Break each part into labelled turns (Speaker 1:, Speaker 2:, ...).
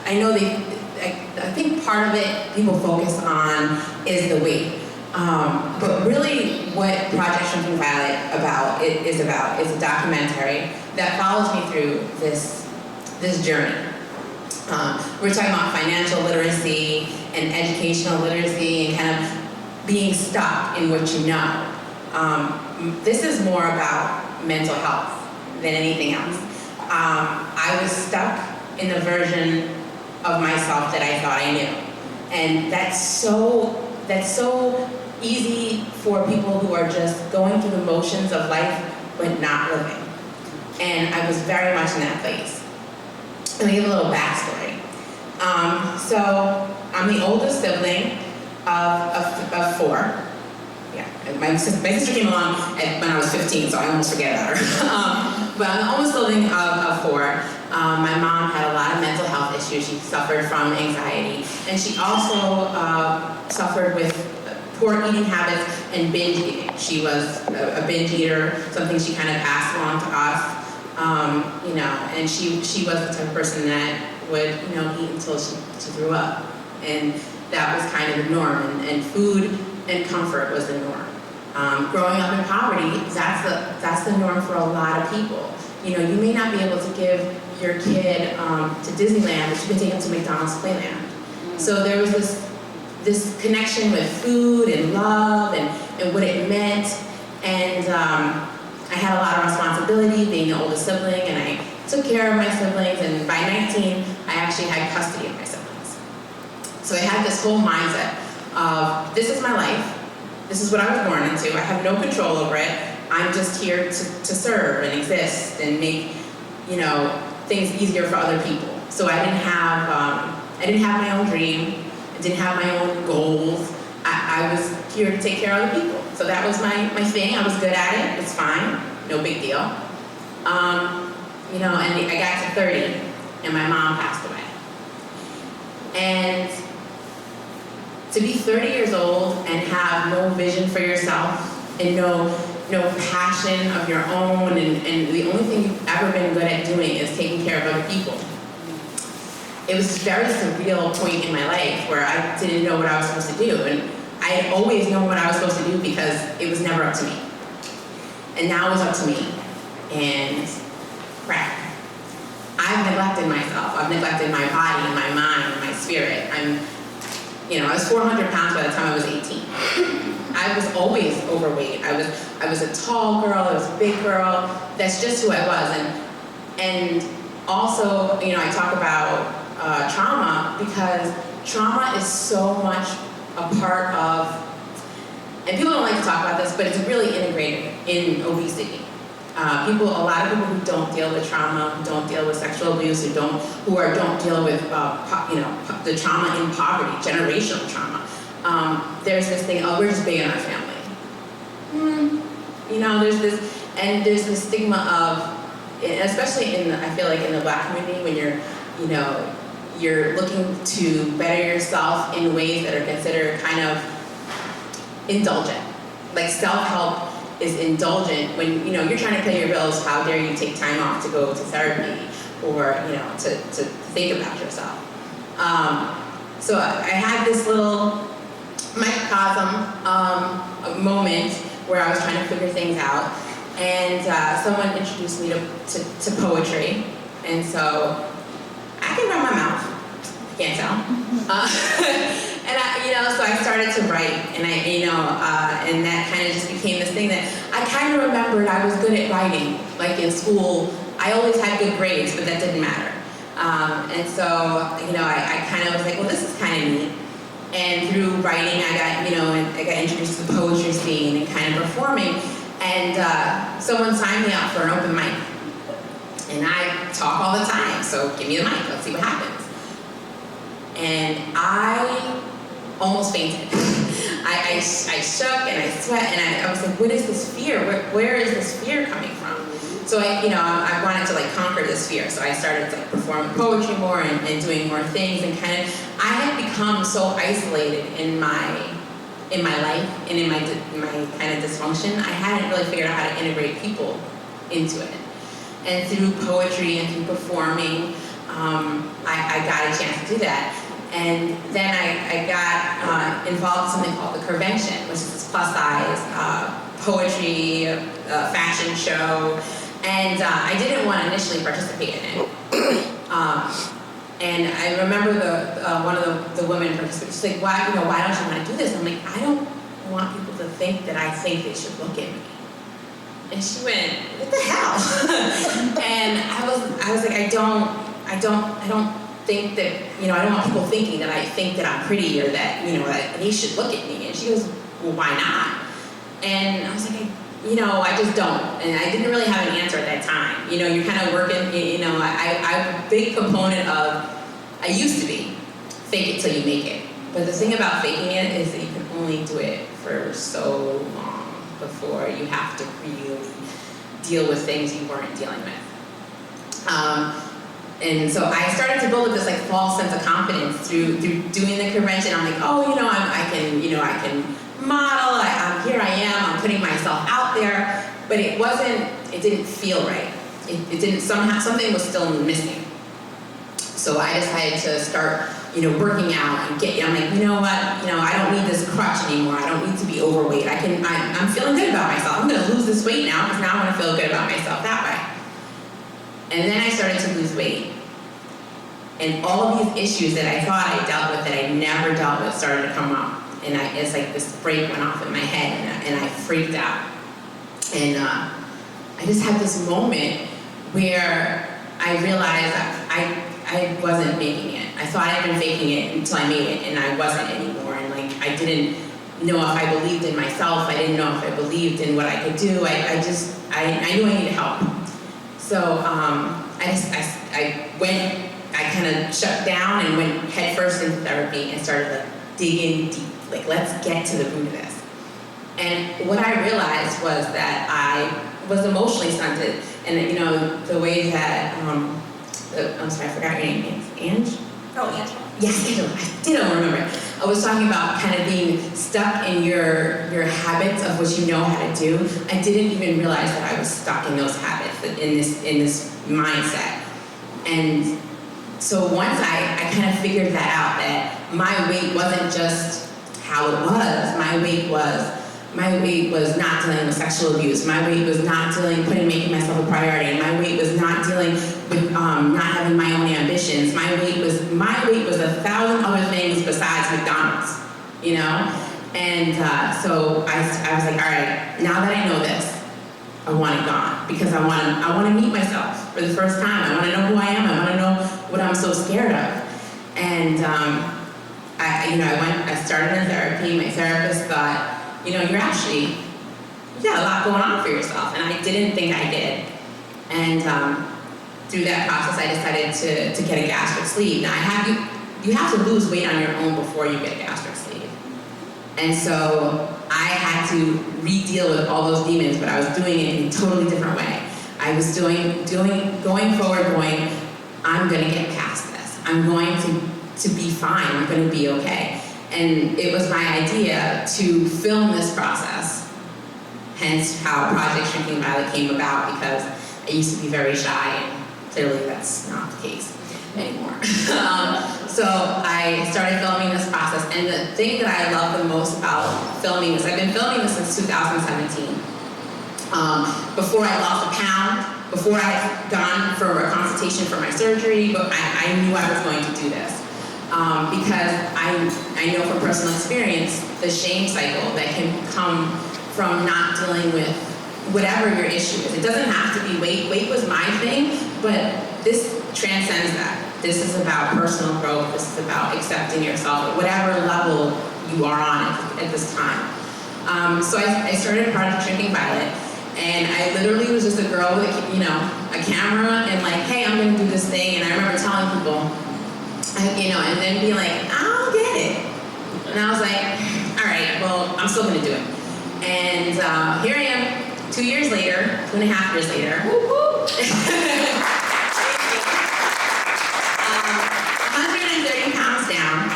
Speaker 1: I know I think part of it people focus on is the weight. But really what Project Shrinking Violet is a documentary that follows me through this journey. We're talking about financial literacy and educational literacy and kind of being stuck in what you know. This is more about mental health than anything else. I was stuck in the version of myself that I thought I knew. And that's so easy for people who are just going through the motions of life but not living. And I was very much in that place. Let me give a little backstory. So I'm the oldest sibling of four. Yeah, my sister came along when I was 15, so I almost forget about her. But I'm the oldest sibling of four. My mom had a lot of mental health issues. She suffered from anxiety, and she also suffered with poor eating habits and binge eating. She was a binge eater, something she kind of passed along to us. And she was the type of person that would, eat until she threw up. And that was kind of the norm, and food and comfort was the norm. Growing up in poverty, that's the norm for a lot of people. You may not be able to give your kid to Disneyland, but you can take them to McDonald's Playland. So there was this connection with food and love and what it meant. And I had a lot of responsibility being the oldest sibling, and I took care of my siblings, and by 19, I actually had custody of my siblings. So I had this whole mindset of, this is my life, this is what I was born into, I have no control over it, I'm just here to serve and exist and make, things easier for other people. So I didn't have my own dream, I didn't have my own goals, I was here to take care of other people. So that was my thing. I was good at it. It's fine. No big deal. And I got to 30, and my mom passed away. And to be 30 years old and have no vision for yourself and no passion of your own, and the only thing you've ever been good at doing is taking care of other people. It was a very surreal point in my life where I didn't know what I was supposed to do. And I had always known what I was supposed to do because it was never up to me. And now it was up to me. And crap. I've neglected myself. I've neglected my body, my mind, my spirit. I was 400 pounds by the time I was 18. I was always overweight. I was a tall girl, I was a big girl. That's just who I was. And also, I talk about trauma because trauma is so much a part of, and people don't like to talk about this, but it's really integrated in obesity. A lot of people who don't deal with trauma, who don't deal with sexual abuse, who don't deal with the trauma in poverty, generational trauma. There's this thing, we're just big in our family. There's this stigma of, especially I feel like in the Black community, when you're looking to better yourself in ways that are considered kind of indulgent. Like self-help is indulgent when you're trying to pay your bills. How dare you take time off to go to therapy or to think about yourself. So I had this little microcosm moment where I was trying to figure things out, and someone introduced me to poetry, and so I can run my mouth. Can't tell. So I started to write, and and that kind of just became this thing that I kind of remembered I was good at writing. Like in school, I always had good grades, but that didn't matter. And so, I kind of was like, well, this is kind of neat. And through writing, I got introduced to the poetry scene and kind of performing. And someone signed me up for an open mic. And I talk all the time, so give me the mic, let's see what happens. And I almost fainted. I shook and I sweat, and I was like, what is this fear? Where is this fear coming from? So I wanted to conquer this fear. So I started to perform poetry more and doing more things, and I had become so isolated in my life and in my kind of dysfunction. I hadn't really figured out how to integrate people into it. And through poetry and through performing, I got a chance to do that. And then I got involved in something called the Convention, which is this plus size poetry fashion show. And I didn't want to initially participate in it. And I remember one of the women participating, she's like, why don't you want to do this? I'm like, I don't want people to think that I think they should look at me. And she went, what the hell? And I was like, I don't think that, I don't want people thinking that I think that I'm pretty or that, that they should look at me. And she goes, well, why not? And I was like, I just don't. And I didn't really have an answer at that time. You're kind of working, I'm a big proponent of, I used to be, fake it till you make it. But the thing about faking it is that you can only do it for so long before you have to really deal with things you weren't dealing with. And so I started to build up this false sense of confidence through doing the convention. I'm like, I can model, here I am, I'm putting myself out there, but it didn't feel right. It didn't, something was still missing. So I decided to start, working out and I'm like, I don't need this crutch anymore. I don't need to be overweight. I'm feeling good about myself. I'm gonna lose this weight now because now I'm gonna feel good about myself that way. And then I started to lose weight. And all of these issues that I thought I dealt with that I never dealt with started to come up. And it's like this break went off in my head and I freaked out. And I just had this moment where I realized I wasn't making it. I thought I'd been faking it until I made it, and I wasn't anymore. And I didn't know if I believed in myself. I didn't know if I believed in what I could do. I knew I needed help. So I kind of shut down and went headfirst into therapy and started digging deep. Let's get to the root of this. And what I realized was that I was emotionally stunted. And the way that, I'm sorry, I forgot your name. Ange?
Speaker 2: Oh, Angela.
Speaker 1: Yes, Angela. I didn't remember it. I was talking about kind of being stuck in your habits of what you know how to do. I didn't even realize that I was stuck in those habits, in this mindset. And so once I kind of figured that out, that my weight wasn't just how it was. My weight was not dealing with sexual abuse. My weight was not making myself a priority. My weight was not dealing with not having my own ambitions. My weight was 1,000 other things besides McDonald's, And so I was like, all right, now that I know this, I want it gone because I want to meet myself for the first time. I want to know who I am. I want to know what I'm so scared of. And I started in therapy. My therapist thought, you got a lot going on for yourself. And I didn't think I did. And through that process, I decided to get a gastric sleeve. Now, you have to lose weight on your own before you get a gastric sleeve. And so I had to re-deal with all those demons, but I was doing it in a totally different way. I was going forward, I'm gonna get past this. I'm going to be fine, I'm gonna be okay. And it was my idea to film this process, hence how Project Shrinking Violet came about, because I used to be very shy, and clearly that's not the case anymore. So I started filming this process, and the thing that I love the most about filming this, I've been filming this since 2017. Before I lost a pound, before I had gone for a consultation for my surgery, but I knew I was going to do this. Because I know from personal experience the shame cycle that can come from not dealing with whatever your issue is. It doesn't have to be weight. Weight was my thing, but this transcends that. This is about personal growth. This is about accepting yourself at whatever level you are on at this time. So I started Project Shrinking Violet, and I literally was just a girl with a camera and hey, I'm gonna do this thing. And I remember telling people, and then being like, I don't get it. And I was like, all right, well, I'm still gonna do it. And here I am, 2 years later, 2.5 years later. Whoop, whoop. 130 pounds down.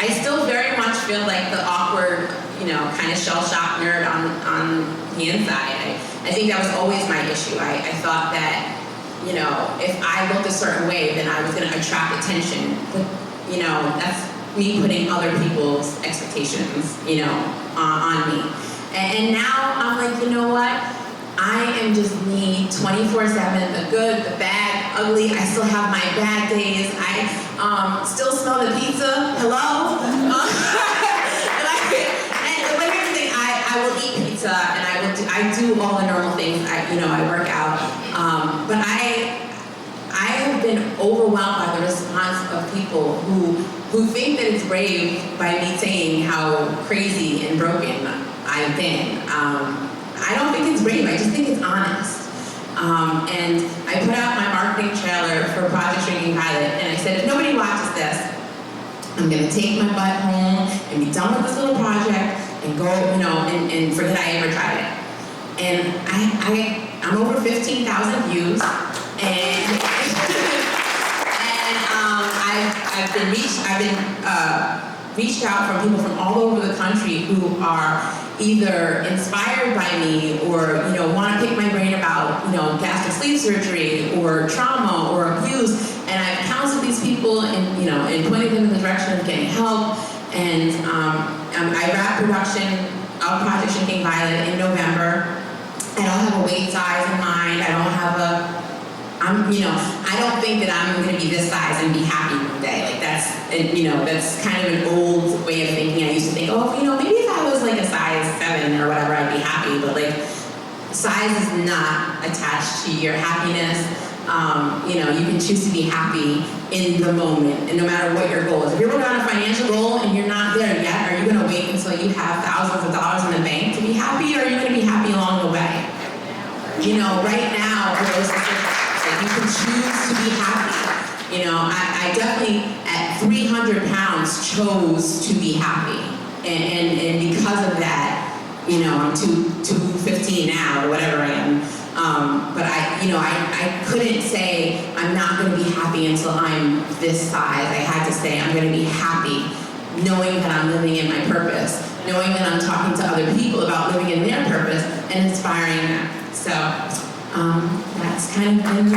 Speaker 1: I still very much feel like the awkward, kind of shell-shocked nerd on the inside. I think that was always my issue. I thought that, you know, if I looked a certain way, then I was going to attract attention. But, you know, that's me putting other people's expectations, you know, on me. And now I'm like, you know what? I am just me 24/7, the good, the bad, ugly. I still have my bad days. I still smell the pizza. Hello? And like everything, I will eat pizza and I do all the normal things. I work out. But I have been overwhelmed by the response of people who think that it's brave by me saying how crazy and broken I've been. I don't think it's brave, I just think it's honest. And I put out my marketing trailer for Project Shrinking Violet, and I said, if nobody watches this, I'm gonna take my butt home and be done with this little project and go, you know, and forget I ever tried it. And I'm over 15,000 views, and I've been reached out from people from all over the country who are either inspired by me or, you know, want to pick my brain about, you know, gastric sleeve surgery or trauma or abuse. And I've counseled these people and, you know, and pointed them in the direction of getting help. And I wrap production of Project Shrinking Violet in November. I don't have a weight size in mind. I don't have I don't think that I'm going to be this size and be happy one day. Like that's kind of an old way of thinking. I used to think, oh, you know, maybe if I was like a size 7 or whatever, I'd be happy. But like, size is not attached to your happiness. You know, you can choose to be happy in the moment, and no matter what your goal is. If you're working on a financial goal and you're not there yet, are you going to wait until you have thousands of dollars in the bank to be happy, or are you going to be happy along the way? You know, right now, you can choose to be happy. You know, I definitely, at 300 pounds, chose to be happy. And because of that, you know, I'm 215 now, or whatever I am. But I couldn't say I'm not going to be happy until I'm this size. I had to say I'm going to be happy, knowing that I'm living in my purpose, knowing that I'm talking to other people about living in their purpose and inspiring them. So that's kind of been